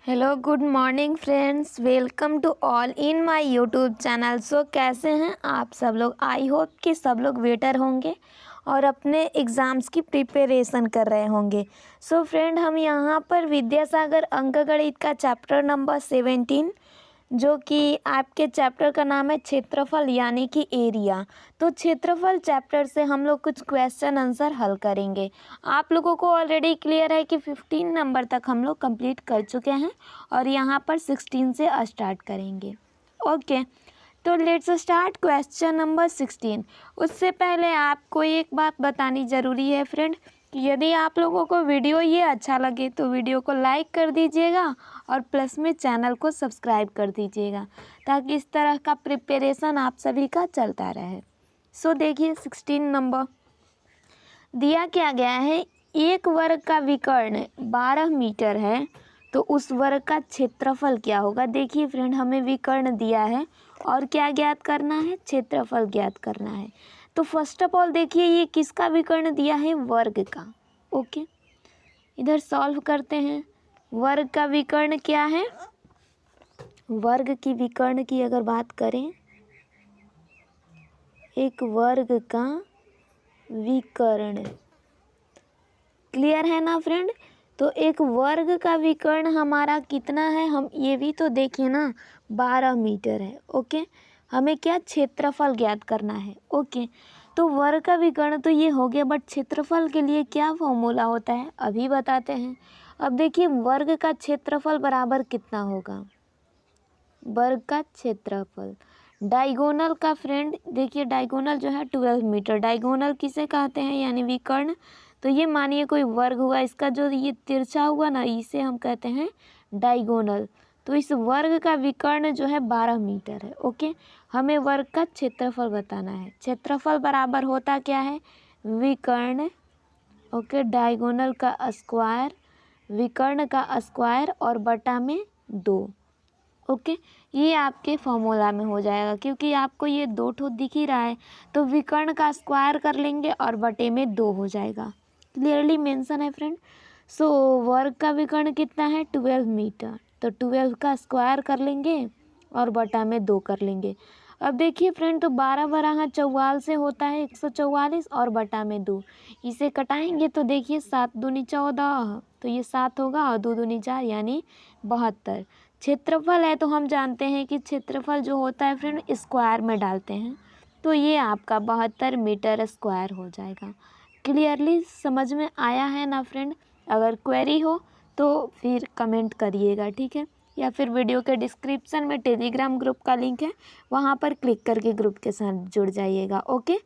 Hello good morning friends, welcome to all in my YouTube channel. So कैसे हैं आप सब लोग? आई होप कि सब लोग बेटर होंगे और अपने एग्ज़ाम्स की प्रिपरेशन कर रहे होंगे। सो फ्रेंड, हम यहाँ पर विद्यासागर अंकगणित का चैप्टर नंबर 17, जो कि आपके चैप्टर का नाम है क्षेत्रफल यानी कि एरिया। तो क्षेत्रफल चैप्टर से हम लोग कुछ क्वेश्चन आंसर हल करेंगे। आप लोगों को ऑलरेडी क्लियर है कि 15 नंबर तक हम लोग कंप्लीट कर चुके हैं और यहाँ पर 16 से स्टार्ट करेंगे। ओके, तो लेट्स स्टार्ट क्वेश्चन नंबर 16। उससे पहले आपको एक बात बतानी ज़रूरी है फ्रेंड, कि यदि आप लोगों को वीडियो ये अच्छा लगे तो वीडियो को लाइक कर दीजिएगा और प्लस में चैनल को सब्सक्राइब कर दीजिएगा, ताकि इस तरह का प्रिपरेशन आप सभी का चलता रहे। सो देखिए 16 नंबर दिया क्या गया है। एक वर्ग का विकर्ण 12 मीटर है, तो उस वर्ग का क्षेत्रफल क्या होगा। देखिए फ्रेंड, हमें विकर्ण दिया है और क्या ज्ञात करना है, क्षेत्रफल ज्ञात करना है। तो फर्स्ट ऑफ ऑल देखिए ये किसका विकर्ण दिया है, वर्ग का। ओके, इधर सॉल्व करते हैं। वर्ग का विकर्ण क्या है, वर्ग की विकर्ण की अगर बात करें, एक वर्ग का विकर्ण, क्लियर है ना फ्रेंड। तो एक वर्ग का विकर्ण हमारा कितना है, हम ये भी तो देखिए ना, 12 मीटर है। ओके, हमें क्या क्षेत्रफल ज्ञात करना है। ओके, तो वर्ग का विकर्ण तो ये हो गया, बट क्षेत्रफल के लिए क्या फॉर्मूला होता है अभी बताते हैं। अब देखिए वर्ग का क्षेत्रफल बराबर कितना होगा, वर्ग का क्षेत्रफल डायगोनल का। फ्रेंड देखिए डायगोनल जो है 12 मीटर। डायगोनल किसे कहते हैं, यानी विकर्ण। तो ये मानिए कोई वर्ग हुआ, इसका जो ये तिरछा हुआ ना, इसे हम कहते हैं डायगोनल। तो इस वर्ग का विकर्ण जो है 12 मीटर है। ओके, हमें वर्ग का क्षेत्रफल बताना है। क्षेत्रफल बराबर होता क्या है, विकर्ण, ओके, डायगोनल का स्क्वायर, विकर्ण का स्क्वायर और बटा में 2। ओके, ये आपके फॉर्मूला में हो जाएगा, क्योंकि आपको ये 2 ठो दिख ही रहा है। तो विकर्ण का स्क्वायर कर लेंगे और बटे में 2 हो जाएगा। क्लियरली मेंशन है फ्रेंड। सो वर्ग का विकर्ण कितना है, 12 मीटर। तो 12 का स्क्वायर कर लेंगे और बटा में 2 कर लेंगे। अब देखिए फ्रेंड, तो 12 12 44 से होता है 144 और बटा में 2, इसे कटाएंगे तो देखिए 7 दूनी 14, तो ये 7 होगा और 2 दूनी 4 यानी 72। क्षेत्रफल है तो हम जानते हैं कि क्षेत्रफल जो होता है फ्रेंड स्क्वायर में डालते हैं, तो ये आपका 72 मीटर स्क्वायर हो जाएगा। क्लियरली समझ में आया है ना फ्रेंड। अगर क्वेरी हो तो फिर कमेंट करिएगा, ठीक है, या फिर वीडियो के डिस्क्रिप्शन में टेलीग्राम ग्रुप का लिंक है, वहाँ पर क्लिक करके ग्रुप के साथ जुड़ जाइएगा। ओके,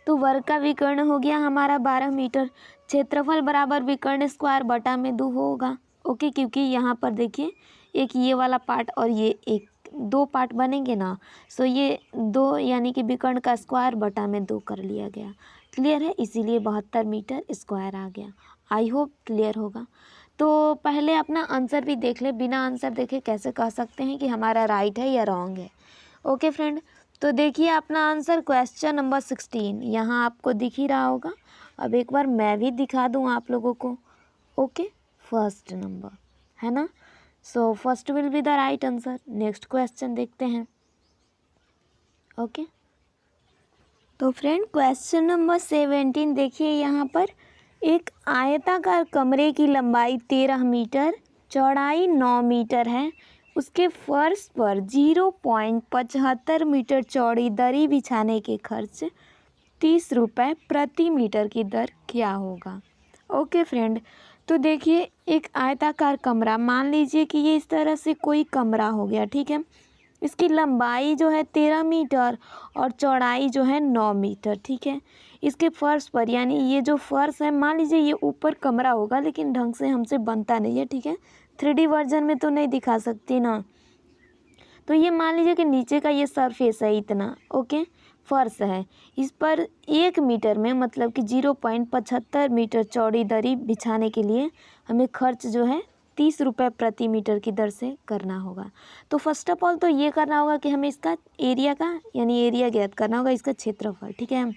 तो वर्ग का विकर्ण हो गया हमारा 12 मीटर, क्षेत्रफल बराबर विकर्ण स्क्वायर बटा में 2 होगा। ओके, क्योंकि यहाँ पर देखिए एक ये वाला पार्ट और ये एक 2 पार्ट बनेंगे ना, सो ये 2 यानी कि विकर्ण का स्क्वायर बटा में 2 कर लिया गया। क्लियर है, इसीलिए 72 मीटर स्क्वायर आ गया। आई होप क्लियर होगा। तो पहले अपना आंसर भी देख ले, बिना आंसर देखे कैसे कह सकते हैं कि हमारा राइट है या रॉन्ग है। ओके फ्रेंड, तो देखिए अपना आंसर क्वेश्चन नंबर 16 यहाँ आपको दिख ही रहा होगा। अब एक बार मैं भी दिखा दूँ आप लोगों को। ओके, फर्स्ट नंबर है ना, so first will be the right answer. Next question देखते हैं। ओके, तो फ्रेंड क्वेश्चन नंबर 17 देखिए, यहाँ पर एक आयताकार कमरे की लंबाई 13 मीटर, चौड़ाई 9 मीटर है। उसके फर्श पर 0.75 मीटर चौड़ी दरी बिछाने के खर्च 30 रुपये प्रति मीटर की दर क्या होगा। ओके फ्रेंड, तो देखिए एक आयताकार कमरा, मान लीजिए कि ये इस तरह से कोई कमरा हो गया, ठीक है। इसकी लंबाई जो है 13 मीटर और चौड़ाई जो है 9 मीटर, ठीक है। इसके फर्श पर, यानी ये जो फर्श है, मान लीजिए ये ऊपर कमरा होगा, लेकिन ढंग से हमसे बनता नहीं है, ठीक है, 3D वर्जन में तो नहीं दिखा सकती ना। तो ये मान लीजिए कि नीचे का ये सरफेस है इतना, ओके, फर्श है। इस पर 1 मीटर में मतलब कि 0.75 मीटर चौड़ी दरी बिछाने के लिए हमें खर्च जो है 30 रुपये प्रति मीटर की दर से करना होगा। तो फर्स्ट ऑफ ऑल तो ये करना होगा कि हमें इसका एरिया का, यानी एरिया ज्ञात करना होगा, इसका क्षेत्रफल, ठीक है।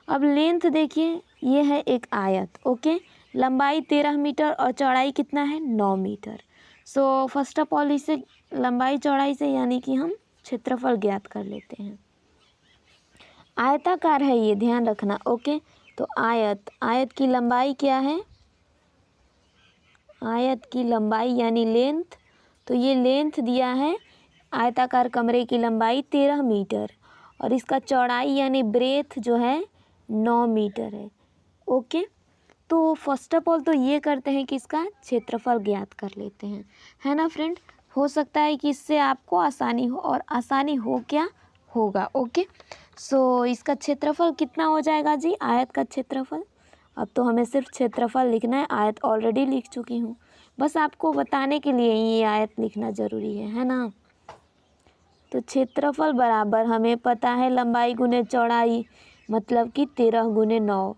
अब लेंथ देखिए, ये है एक आयत, ओके, लंबाई 13 मीटर और चौड़ाई कितना है 9 metre. So first of all इसे लंबाई चौड़ाई से यानी कि हम क्षेत्रफल ज्ञात कर लेते हैं। आयताकार है ये, ध्यान रखना। ओके, तो आयत की लंबाई क्या है, आयत की लंबाई यानी लेंथ, तो ये लेंथ दिया है आयताकार कमरे की लंबाई 13 मीटर और इसका चौड़ाई यानी ब्रेथ जो है 9 मीटर है। ओके, तो फर्स्ट ऑफ ऑल तो ये करते हैं कि इसका क्षेत्रफल ज्ञात कर लेते हैं, है ना फ्रेंड। हो सकता है कि इससे आपको आसानी हो, और आसानी हो क्या होगा। ओके, सो इसका क्षेत्रफल कितना हो जाएगा जी, आयत का क्षेत्रफल। अब तो हमें सिर्फ क्षेत्रफल लिखना है, आयत ऑलरेडी लिख चुकी हूँ, बस आपको बताने के लिए ये आयत लिखना ज़रूरी है ना। तो क्षेत्रफल बराबर हमें पता है लंबाई गुने चौड़ाई, मतलब कि 13 गुने 9।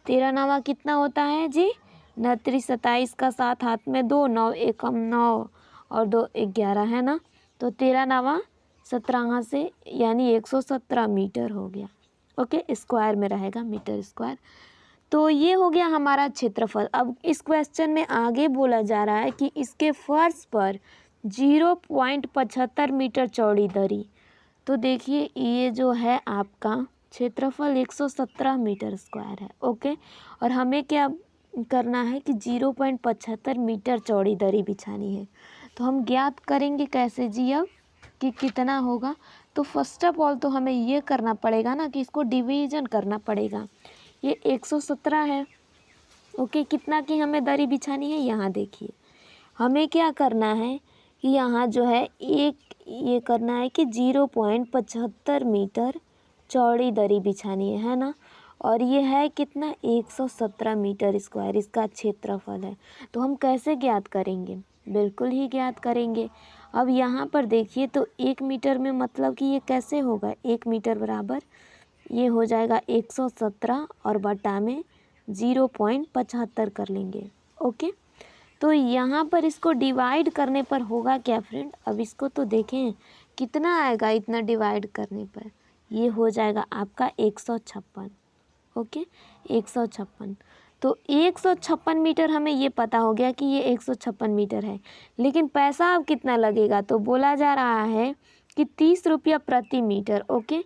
13 नवा कितना होता है जी, 29, 27 का 7 हाथ में 2, 9 एकम 9 और 2 11 है ना। तो 13 नवा 17 से यानी 117 मीटर हो गया। ओके, स्क्वायर में रहेगा, मीटर स्क्वायर। तो ये हो गया हमारा क्षेत्रफल। अब इस क्वेश्चन में आगे बोला जा रहा है कि इसके फर्श पर 0.75 मीटर चौड़ी दरी। तो देखिए ये जो है आपका क्षेत्रफल 117 मीटर स्क्वायर है। ओके, और हमें क्या करना है कि 0.75 मीटर चौड़ी दरी बिछानी है। तो हम ज्ञात करेंगे कैसे जी अब कि कितना होगा। तो फर्स्ट ऑफ ऑल तो हमें ये करना पड़ेगा ना कि इसको डिवीज़न करना पड़ेगा। ये 117 है। ओके, कितना की हमें दरी बिछानी है, यहाँ देखिए हमें क्या करना है कि यहाँ जो है ये करना है कि 0.75 मीटर चौड़ी दरी बिछानी है ना। और ये है कितना 117 मीटर स्क्वायर इसका क्षेत्रफल है। तो हम कैसे ज्ञात करेंगे, बिल्कुल ही ज्ञात करेंगे। अब यहाँ पर देखिए तो 1 मीटर में मतलब कि ये कैसे होगा, 1 मीटर बराबर ये हो जाएगा 117 और बटा में 0.75 कर लेंगे। ओके, तो यहाँ पर इसको डिवाइड करने पर होगा क्या फ्रेंड, अब इसको तो देखें कितना आएगा इतना डिवाइड करने पर, ये हो जाएगा आपका 156। ओके, 156। तो 156 मीटर हमें ये पता हो गया कि ये 156 मीटर है। लेकिन पैसा अब कितना लगेगा, तो बोला जा रहा है कि 30 रुपया प्रति मीटर। ओके,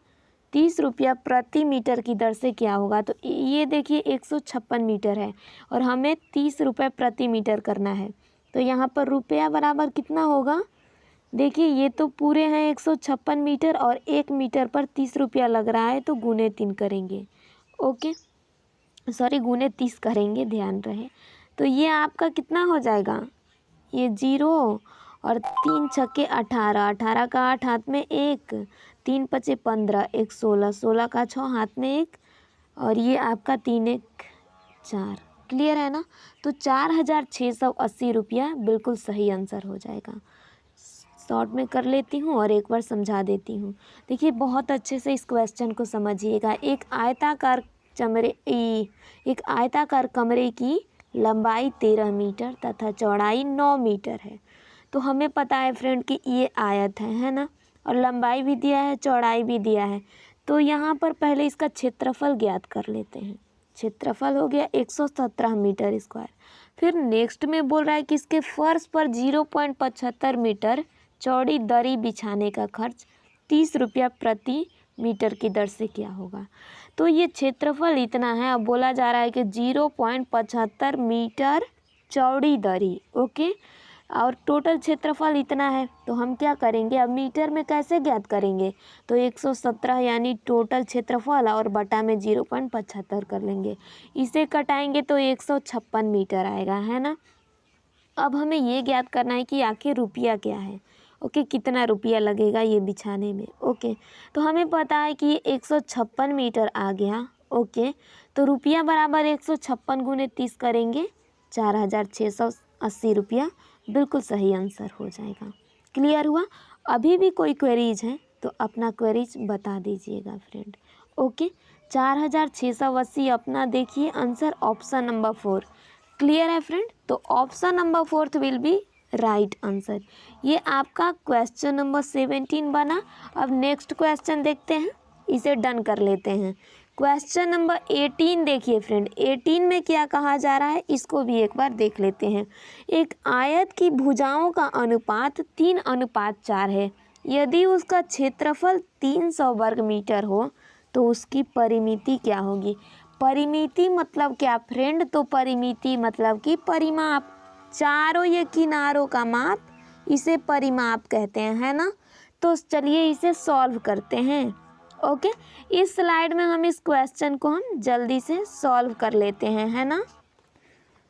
30 रुपया प्रति मीटर की दर से क्या होगा, तो ये देखिए 156 मीटर है और हमें 30 रुपये प्रति मीटर करना है। तो यहाँ पर रुपया बराबर कितना होगा, देखिए ये तो पूरे हैं 156 मीटर और 1 मीटर पर 30 रुपया लग रहा है, तो गुने 3 करेंगे। ओके, सॉरी गुने 30 करेंगे, ध्यान रहे। तो ये आपका कितना हो जाएगा, ये 0 और 3 छक्के 18, 18 का 8 हाथ में 1, 3 पचे 15, 1 16, 16 का 6 हाथ में 1 और ये आपका 3 1 4। क्लियर है ना। तो 4680 रुपया बिल्कुल सही आंसर हो जाएगा। शॉर्ट में कर लेती हूँ और एक बार समझा देती हूँ। देखिए बहुत अच्छे से इस क्वेश्चन को समझिएगा। एक आयताकार कमरे की लंबाई 13 मीटर तथा चौड़ाई 9 मीटर है। तो हमें पता है फ्रेंड कि ये आयत है ना, और लंबाई भी दिया है, चौड़ाई भी दिया है। तो यहाँ पर पहले इसका क्षेत्रफल ज्ञात कर लेते हैं। क्षेत्रफल हो गया 117 मीटर स्क्वायर। फिर नेक्स्ट में बोल रहा है कि इसके फर्श पर 0.75 मीटर चौड़ी दरी बिछाने का खर्च 30 रुपया प्रति मीटर की दर से क्या होगा। तो ये क्षेत्रफल इतना है। अब बोला जा रहा है कि 0.75 मीटर चौड़ी दरी। ओके, और टोटल क्षेत्रफल इतना है। तो हम क्या करेंगे, अब मीटर में कैसे ज्ञात करेंगे, तो 117 यानी टोटल क्षेत्रफल और बटा में 0.75 कर लेंगे। इसे कटाएंगे तो 156 मीटर आएगा, है ना। अब हमें ये ज्ञात करना है कि आखिर रुपया क्या है। ओके, कितना रुपया लगेगा ये बिछाने में। ओके, तो हमें पता है कि ये 156 मीटर आ गया। ओके, तो रुपया बराबर 156 गुने 30 करेंगे, 4680 रुपया बिल्कुल सही आंसर हो जाएगा। क्लियर हुआ। अभी भी कोई क्वेरीज है तो अपना क्वेरीज बता दीजिएगा फ्रेंड। ओके, 4680 अपना देखिए आंसर ऑप्शन नंबर 4। क्लियर है फ्रेंड। तो option number 4 will be right answer. ये आपका क्वेश्चन नंबर 17 बना। अब नेक्स्ट क्वेश्चन देखते हैं, इसे डन कर लेते हैं। क्वेश्चन नंबर 18 देखिए फ्रेंड, 18 में क्या कहा जा रहा है इसको भी एक बार देख लेते हैं। एक आयत की भुजाओं का अनुपात 3:4 है। यदि उसका क्षेत्रफल 300 वर्ग मीटर हो तो उसकी परिमिति क्या होगी। परिमिति मतलब क्या फ्रेंड, तो परिमिति मतलब कि परिमाप, चारों ये किनारों का माप, इसे परिमाप कहते हैं, है ना। तो चलिए इसे सॉल्व करते हैं। ओके, इस स्लाइड में हम इस क्वेश्चन को हम जल्दी से सॉल्व कर लेते हैं, है ना।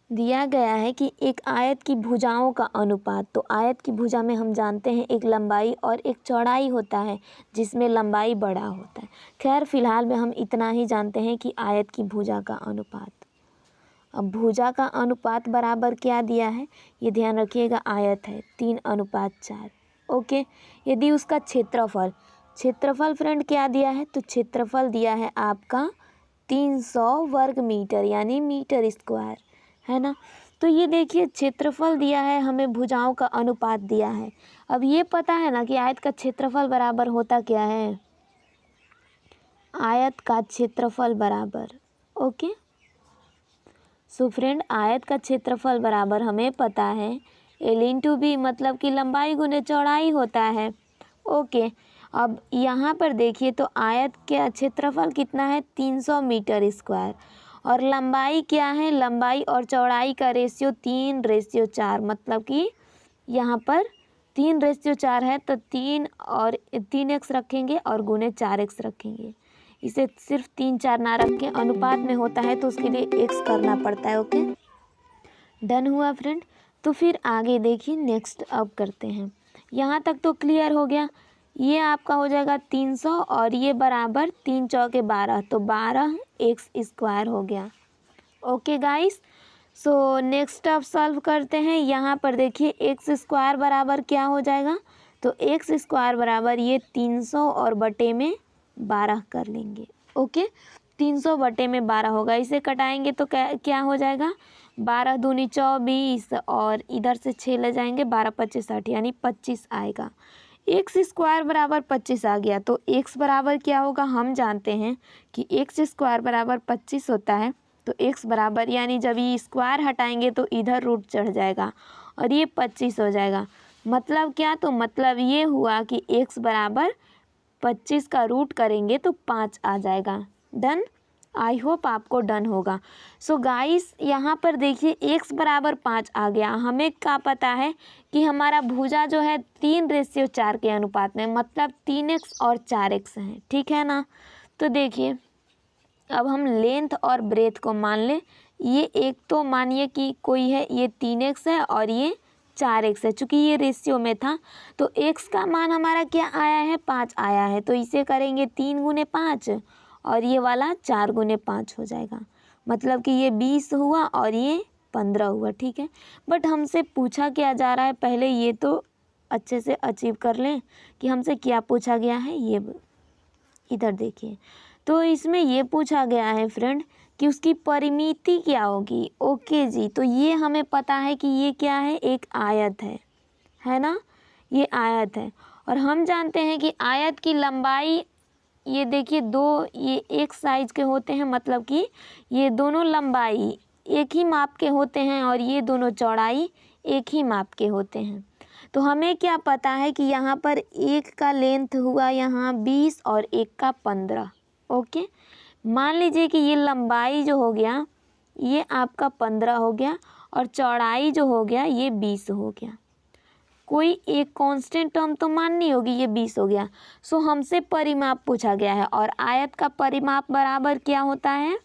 दिया गया है कि एक आयत की भुजाओं का अनुपात, तो आयत की भुजा में हम जानते हैं एक लंबाई और एक चौड़ाई होता है, जिसमें लंबाई बड़ा होता है। खैर फिलहाल में हम इतना ही जानते हैं कि आयत की भुजा का अनुपात। अब भुजा का अनुपात बराबर क्या दिया है, ये ध्यान रखिएगा, आयत है 3:4। ओके, यदि उसका क्षेत्रफल फ्रेंड क्या दिया है, तो क्षेत्रफल दिया है आपका 300 वर्ग मीटर यानी मीटर स्क्वायर, है ना। तो ये देखिए क्षेत्रफल दिया है हमें, भुजाओं का अनुपात दिया है। अब ये पता है ना कि आयत का क्षेत्रफल बराबर होता क्या है, आयत का क्षेत्रफल बराबर। ओके, सो फ्रेंड आयत का क्षेत्रफल बराबर हमें पता है L/B, मतलब कि लंबाई गुने चौड़ाई होता है। ओके, अब यहाँ पर देखिए तो आयत का क्षेत्रफल कितना है 300 मीटर स्क्वायर, और लंबाई क्या है, लंबाई और चौड़ाई का रेशियो 3:4, मतलब कि यहाँ पर 3:4 है, तो 3 और 3x रखेंगे और गुने 4x रखेंगे। इसे सिर्फ 3 4 ना रख के अनुपात में होता है तो उसके लिए x करना पड़ता है। ओके, डन हुआ फ्रेंड। तो फिर आगे देखिए, नेक्स्ट अब करते हैं। यहाँ तक तो क्लियर हो गया। ये आपका हो जाएगा 300 और ये बराबर 3 चौके 12, तो 12x² हो गया। ओके गाइस, सो नेक्स्ट अब सॉल्व करते हैं। यहाँ पर देखिए x² बराबर क्या हो जाएगा, तो x² बराबर ये 300 और बटे में 12 कर लेंगे। ओके, 300 बटे में 12 होगा, इसे कटाएंगे तो क्या हो जाएगा, 12 दूनी 24 और इधर से 6 ले जाएंगे, 12 25 60 यानी 25 आएगा। x² बराबर 25 आ गया, तो x बराबर क्या होगा, हम जानते हैं कि x² बराबर 25 होता है। तो x बराबर यानी जब ये स्क्वायर हटाएंगे तो इधर रूट चढ़ जाएगा और ये 25 हो जाएगा। मतलब क्या, तो मतलब ये हुआ कि x बराबर 25 का रूट करेंगे तो 5 आ जाएगा। डन, आई होप आपको डन होगा। सो गाइस यहाँ पर देखिए x बराबर 5 आ गया। हमें क्या पता है कि हमारा भुजा जो है 3:4 के अनुपात में, मतलब 3x और 4x है, ठीक है ना। तो देखिए अब हम लेंथ और ब्रेथ को मान लें। ये एक तो मानिए कि कोई है, ये 3x है और ये 4x है। चूँकि ये रेशियो में था तो x का मान हमारा क्या आया है, 5 आया है, तो इसे करेंगे 3 गुने 5 और ये वाला 4 गुने 5 हो जाएगा, मतलब कि ये 20 हुआ और ये 15 हुआ, ठीक है। बट हमसे पूछा क्या जा रहा है, पहले ये तो अच्छे से अचीव कर लें कि हमसे क्या पूछा गया है। ये इधर देखिए, तो इसमें ये पूछा गया है फ्रेंड कि उसकी परिमिति क्या होगी। ओके जी, तो ये हमें पता है कि ये क्या है, एक आयत है ना, ये आयत है। और हम जानते हैं कि आयत की लंबाई, ये देखिए दो, ये एक साइज के होते हैं, मतलब कि ये दोनों लंबाई एक ही माप के होते हैं और ये दोनों चौड़ाई एक ही माप के होते हैं। तो हमें क्या पता है कि यहाँ पर एक का लेंथ हुआ यहाँ 20 और एक का 15। ओके, मान लीजिए कि ये लंबाई जो हो गया ये आपका 15 हो गया और चौड़ाई जो हो गया ये 20 हो गया। कोई एक कांस्टेंट टर्म तो माननी होगी, ये 20 हो गया। सो हमसे परिमाप पूछा गया है और आयत का परिमाप बराबर क्या होता है,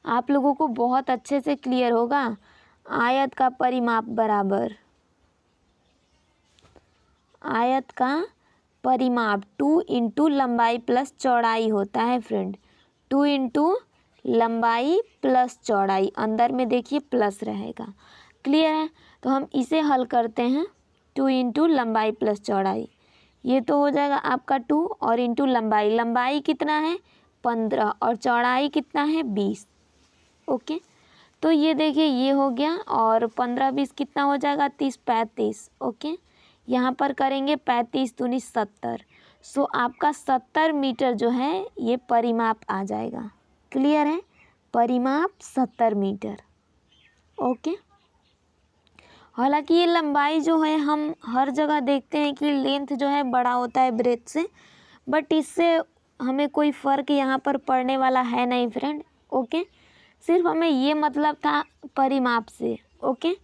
आप लोगों को बहुत अच्छे से क्लियर होगा। आयत का परिमाप बराबर, आयत का परिमाप 2 इंटू लंबाई प्लस चौड़ाई होता है फ्रेंड। 2 इंटू लंबाई प्लस चौड़ाई, अंदर में देखिए प्लस रहेगा, क्लियर है। तो हम इसे हल करते हैं, 2 इंटू लंबाई प्लस चौड़ाई, ये तो हो जाएगा आपका 2 और इंटू लंबाई, लंबाई कितना है 15 और चौड़ाई कितना है 20। ओके, तो ये देखिए ये हो गया और 15 20 कितना हो जाएगा 30 35। ओके, यहाँ पर करेंगे 35 दूनी 70। सो आपका 70 मीटर जो है ये परिमाप आ जाएगा। क्लियर है, परिमाप 70 मीटर। ओके, हालांकि ये लंबाई जो है हम हर जगह देखते हैं कि लेंथ जो है बड़ा होता है ब्रेथ से, बट इससे हमें कोई फ़र्क यहाँ पर पड़ने वाला है नहीं फ्रेंड। ओके, सिर्फ हमें ये मतलब था परिमाप से। ओके,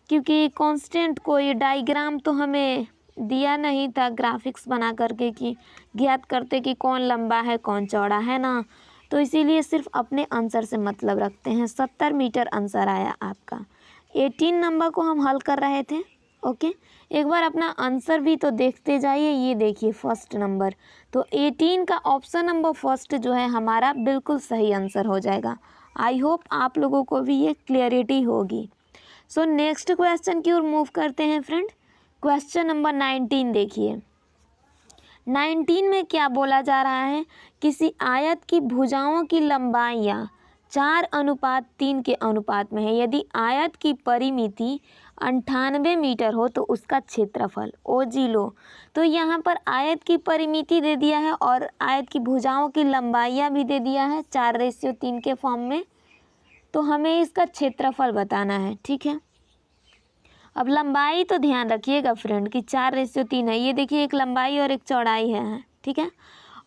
क्योंकि कांस्टेंट कोई डायग्राम तो हमें दिया नहीं था ग्राफिक्स बना करके कि ज्ञात करते कि कौन लंबा है कौन चौड़ा है ना, तो इसीलिए सिर्फ अपने आंसर से मतलब रखते हैं। 70 मीटर आंसर आया आपका। 18 नंबर को हम हल कर रहे थे। ओके, एक बार अपना आंसर भी तो देखते जाइए। ये देखिए फर्स्ट नंबर, तो 18 का ऑप्शन नंबर फर्स्ट जो है हमारा बिल्कुल सही आंसर हो जाएगा। आई होप आप लोगों को भी ये क्लियरिटी होगी। सो नेक्स्ट क्वेश्चन की ओर मूव करते हैं फ्रेंड। क्वेश्चन नंबर 19 देखिए। 19 में क्या बोला जा रहा है, किसी आयत की भुजाओं की लंबाइयाँ 4:3 के अनुपात में है। यदि आयत की परिमिति 98 मीटर हो तो उसका क्षेत्रफल। ओ जी लो, तो यहाँ पर आयत की परिमिति दे दिया है और आयत की भुजाओं की लंबाइयाँ भी दे दिया है 4:3 के फॉर्म में, तो हमें इसका क्षेत्रफल बताना है। ठीक है, अब लंबाई तो ध्यान रखिएगा फ्रेंड कि 4:3 है। ये देखिए एक लंबाई और एक चौड़ाई है। ठीक है,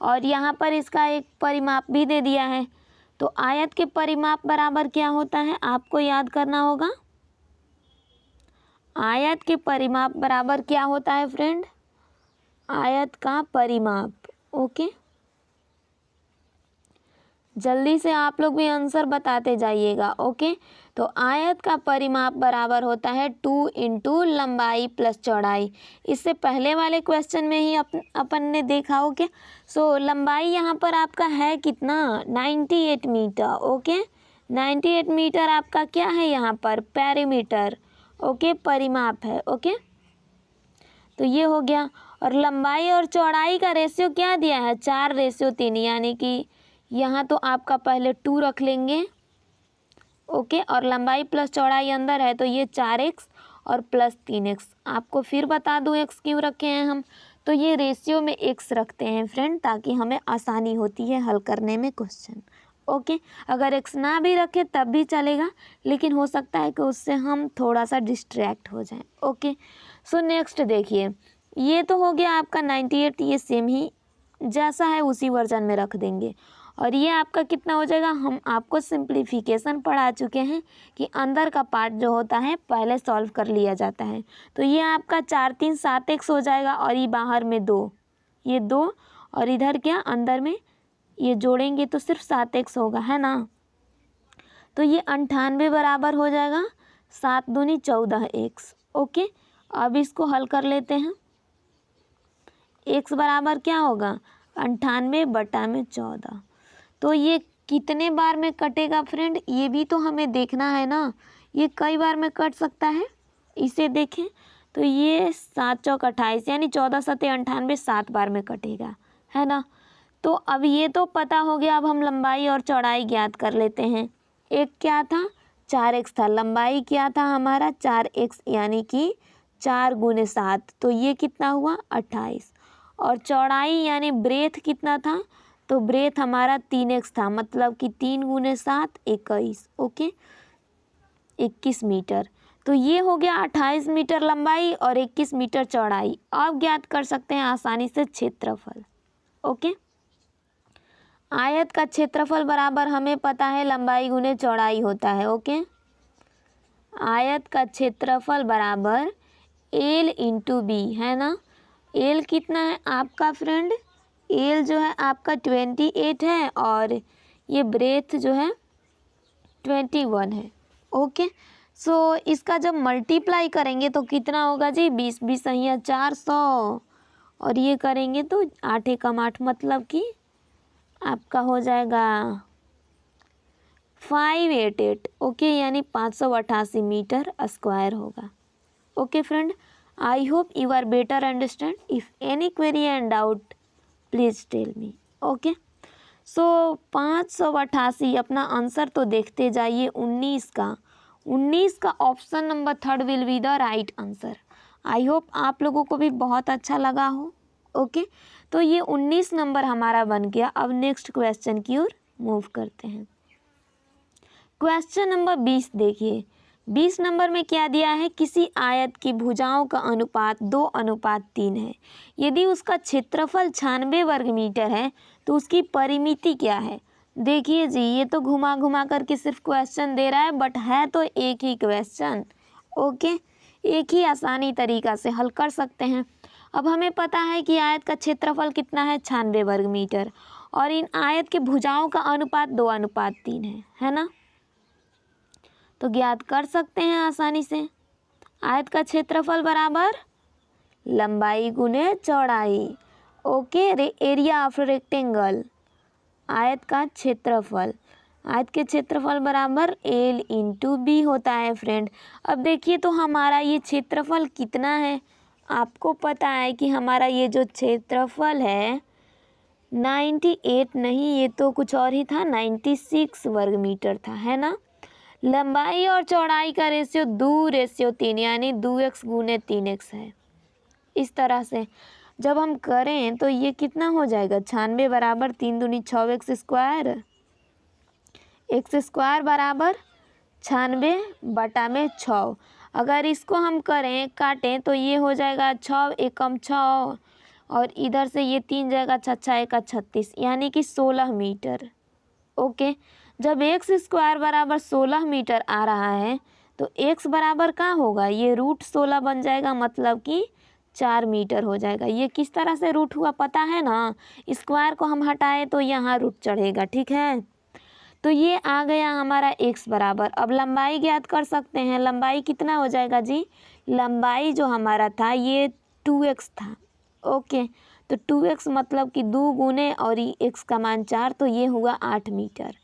और यहाँ पर इसका एक परिमाप भी दे दिया है। तो आयत के परिमाप बराबर क्या होता है आपको याद करना होगा। आयत के परिमाप बराबर क्या होता है फ्रेंड, आयत का परिमाप। ओके, जल्दी से आप लोग भी आंसर बताते जाइएगा। ओके, तो आयत का परिमाप बराबर होता है 2 इंटू लंबाई प्लस चौड़ाई। इससे पहले वाले क्वेश्चन में ही अपन ने देखा। ओके, सो लंबाई यहाँ पर आपका है कितना, 98 मीटर। ओके, 98 मीटर आपका क्या है यहाँ पर, पेरीमीटर। ओके, परिमाप है। ओके, तो ये हो गया। और लंबाई और चौड़ाई का रेशियो क्या दिया है, 4:3, यानी कि यहाँ तो आपका पहले 2 रख लेंगे। ओके, और लंबाई प्लस चौड़ाई अंदर है तो ये 4x और प्लस 3x। आपको फिर बता दूँ x क्यों रखे हैं हम, तो ये रेशियो में x रखते हैं फ्रेंड ताकि हमें आसानी होती है हल करने में क्वेश्चन। ओके, अगर x ना भी रखे तब भी चलेगा, लेकिन हो सकता है कि उससे हम थोड़ा सा डिस्ट्रैक्ट हो जाएं। ओके, सो नेक्स्ट देखिए, ये तो हो गया आपका 98, ये सेम ही जैसा है उसी वर्जन में रख देंगे। और ये आपका कितना हो जाएगा, हम आपको सिंप्लीफिकेशन पढ़ा चुके हैं कि अंदर का पार्ट जो होता है पहले सॉल्व कर लिया जाता है। तो ये आपका 4 3 7x हो जाएगा और ये बाहर में 2, ये 2 और इधर क्या अंदर में ये जोड़ेंगे तो सिर्फ 7x होगा, है ना। तो ये 98 बराबर हो जाएगा 7 दूनी 14x। ओके, अब इसको हल कर लेते हैं। x बराबर क्या होगा, 98/14। तो ये कितने बार में कटेगा फ्रेंड, ये भी तो हमें देखना है ना। ये कई बार में कट सकता है, इसे देखें तो ये 7 चौक 28 यानी 14 सत्ते 98, 7 बार में कटेगा, है ना। तो अब ये तो पता हो गया। अब हम लंबाई और चौड़ाई ज्ञात कर लेते हैं। एक क्या था, 4x था। लंबाई क्या था हमारा, 4x यानी कि 4 × 7, तो ये कितना हुआ 28। और चौड़ाई यानी ब्रेथ कितना था, तो ब्रेथ हमारा 3x था, मतलब कि 3 × 7 21। Okay, 21 metre. तो ये हो गया 28 मीटर लंबाई और 21 मीटर चौड़ाई। आप ज्ञात कर सकते हैं आसानी से क्षेत्रफल। ओके, आयत का क्षेत्रफल बराबर हमें पता है लंबाई गुने चौड़ाई होता है। ओके, आयत का क्षेत्रफल बराबर L × B है ना। L कितना है आपका फ्रेंड, L जो है आपका 28 है और ये ब्रेथ जो है 21 है। ओके, सो इसका जब मल्टीप्लाई करेंगे तो कितना होगा जी, 20 20 અહીંયા 400 और ये करेंगे तो 8 एकम 8, मतलब कि आपका हो जाएगा 588। ओके, यानी 588 मीटर स्क्वायर होगा। Okay friend, I hope you are better understand. If any query and doubt please tell me. Okay, so 588 अपना आंसर तो देखते जाइए। 19 का option number 3 will be the right answer. I hope आप लोगों को भी बहुत अच्छा लगा हो। ओके, तो ये 19 नंबर हमारा बन गया। अब नेक्स्ट क्वेश्चन की ओर मूव करते हैं। क्वेश्चन नंबर 20 देखिए। 20 नंबर में क्या दिया है, किसी आयत की भुजाओं का अनुपात 2:3 है। यदि उसका क्षेत्रफल 96 वर्ग मीटर है तो उसकी परिमिति क्या है। देखिए जी, ये तो घुमा घुमा करके सिर्फ क्वेश्चन दे रहा है, बट है तो एक ही क्वेश्चन। ओके, एक ही आसानी तरीका से हल कर सकते हैं। अब हमें पता है कि आयत का क्षेत्रफल कितना है, 96 वर्ग मीटर, और इन आयत के भुजाओं का अनुपात 2:3 है ना। तो ज्ञात कर सकते हैं आसानी से। आयत का क्षेत्रफल बराबर लंबाई गुने चौड़ाई। ओके, एरिया ऑफ रेक्टेंगल, आयत का क्षेत्रफल, आयत के क्षेत्रफल बराबर L इंटू बी होता है फ्रेंड। अब देखिए तो हमारा ये क्षेत्रफल कितना है, आपको पता है कि हमारा ये जो क्षेत्रफल है 98 नहीं, ये तो कुछ और ही था, 96 वर्ग मीटर था, है ना। लंबाई और चौड़ाई का रेशियो 2:3 यानी 2x गुने 3x है। इस तरह से जब हम करें तो ये कितना हो जाएगा, 96 बराबर 3 दूनी 6x स्क्वायर, x स्क्वायर बराबर 96 बटा में 6। अगर इसको हम करें काटें तो ये हो जाएगा 6 एकम 6, और इधर से ये 3 जाएगा, 6 एका 36 यानी कि 16 मीटर। ओके, जब एक्स स्क्वायर बराबर 16 मीटर आ रहा है तो एक्स बराबर क्या होगा, ये √16 बन जाएगा, मतलब कि 4 मीटर हो जाएगा। ये किस तरह से रूट हुआ पता है ना, स्क्वायर को हम हटाए तो यहाँ रूट चढ़ेगा, ठीक है। तो ये आ गया हमारा एक्स बराबर। अब लंबाई ज्ञात कर सकते हैं। लंबाई कितना हो जाएगा जी, लंबाई जो हमारा था ये 2x था। ओके, तो 2x मतलब कि 2 गुने और x का मान 4, तो ये हुआ 8 मीटर।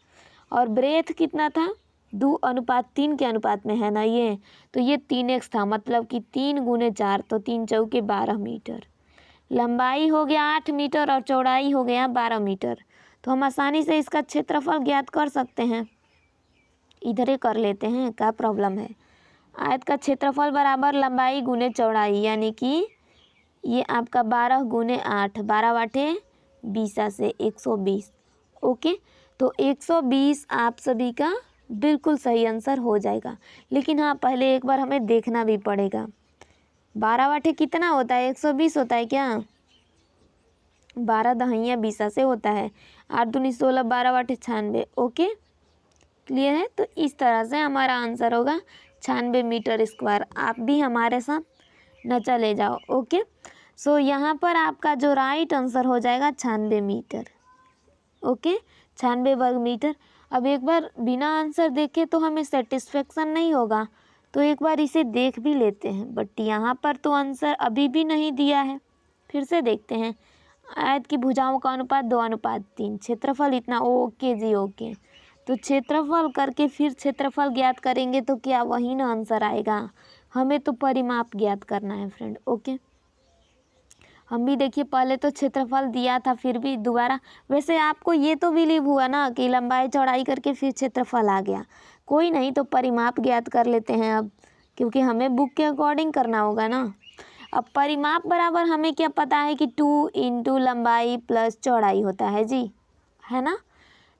और ब्रेथ कितना था, 2:3 के अनुपात में है ना ये, तो ये 3x था, मतलब कि 3 गुने 4, तो 3 चौके 12 मीटर। लंबाई हो गया 8 मीटर और चौड़ाई हो गया 12 मीटर। तो हम आसानी से इसका क्षेत्रफल ज्ञात कर सकते हैं। इधर ही कर लेते हैं, क्या प्रॉब्लम है। आयत का क्षेत्रफल बराबर लंबाई गुने चौड़ाई, यानी कि ये आपका 12 गुने 8, 12 बाटे 20 से 120। ओके, तो 120 आप सभी का बिल्कुल सही आंसर हो जाएगा। लेकिन हाँ, पहले एक बार हमें देखना भी पड़ेगा। 12 बाटे कितना होता है, 120 होता है क्या, 12 दहिया 20 से होता है, 8 दूनी 16, 12 बाटे 96। ओके, क्लियर है। तो इस तरह से हमारा आंसर होगा 96 मीटर स्क्वायर। आप भी हमारे साथ न चले जाओ। ओके, सो यहाँ पर आपका जो राइट आंसर हो जाएगा 96 मीटर। ओके, 96 वर्ग मीटर। अब एक बार बिना आंसर देखे तो हमें सेटिस्फेक्शन नहीं होगा, तो एक बार इसे देख भी लेते हैं। बट यहाँ पर तो आंसर अभी भी नहीं दिया है, फिर से देखते हैं। आयत की भुजाओं का अनुपात 2:3, क्षेत्रफल इतना। ओके जी, ओके, तो क्षेत्रफल करके फिर क्षेत्रफल ज्ञात करेंगे तो क्या वही ना आंसर आएगा। हमें तो परिमाप ज्ञात करना है फ्रेंड। ओके, हम भी देखिए पहले तो क्षेत्रफल दिया था, फिर भी दोबारा। वैसे आपको ये तो बिलीव हुआ ना कि लंबाई चौड़ाई करके फिर क्षेत्रफल आ गया। कोई नहीं, तो परिमाप ज्ञात कर लेते हैं अब, क्योंकि हमें बुक के अकॉर्डिंग करना होगा ना। अब परिमाप बराबर हमें क्या पता है कि 2 इंटू लंबाई प्लस चौड़ाई होता है जी, है ना।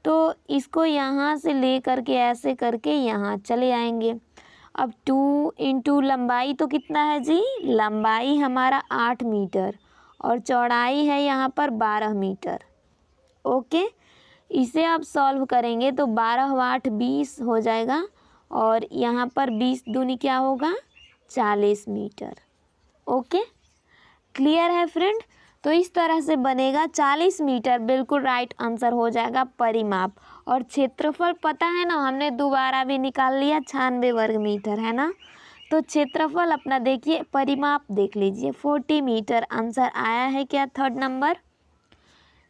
तो इसको यहाँ से ले करके ऐसे करके यहाँ चले आएंगे। अब 2 इंटू लंबाई तो कितना है जी, लंबाई हमारा 8 मीटर और चौड़ाई है यहाँ पर 12 मीटर। ओके, इसे आप सॉल्व करेंगे तो 12 × 8 20 हो जाएगा, और यहाँ पर 20 दूनी क्या होगा, 40 मीटर। ओके, क्लियर है फ्रेंड। तो इस तरह से बनेगा 40 मीटर, बिल्कुल राइट आंसर हो जाएगा परिमाप। और क्षेत्रफल पता है ना, हमने दोबारा भी निकाल लिया, 96 वर्ग मीटर, है ना। तो क्षेत्रफल अपना देखिए, परिमाप देख लीजिए, 40 मीटर आंसर आया है क्या, थर्ड नंबर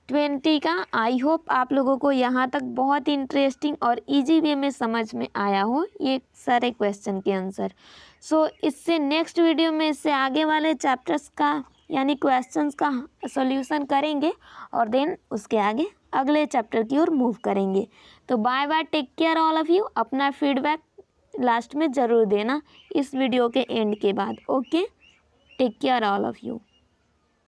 20 का। आई होप आप लोगों को यहाँ तक बहुत इंटरेस्टिंग और इजी वे में समझ में आया हो ये सारे क्वेश्चन के आंसर। सो इससे नेक्स्ट वीडियो में इससे आगे वाले चैप्टर्स का यानी क्वेश्चंस का सॉल्यूशन करेंगे, और देन उसके आगे अगले चैप्टर की ओर मूव करेंगे। तो bye bye, take care all of you. अपना फीडबैक लास्ट में ज़रूर देना इस वीडियो के एंड के बाद। Okay, take care all of you.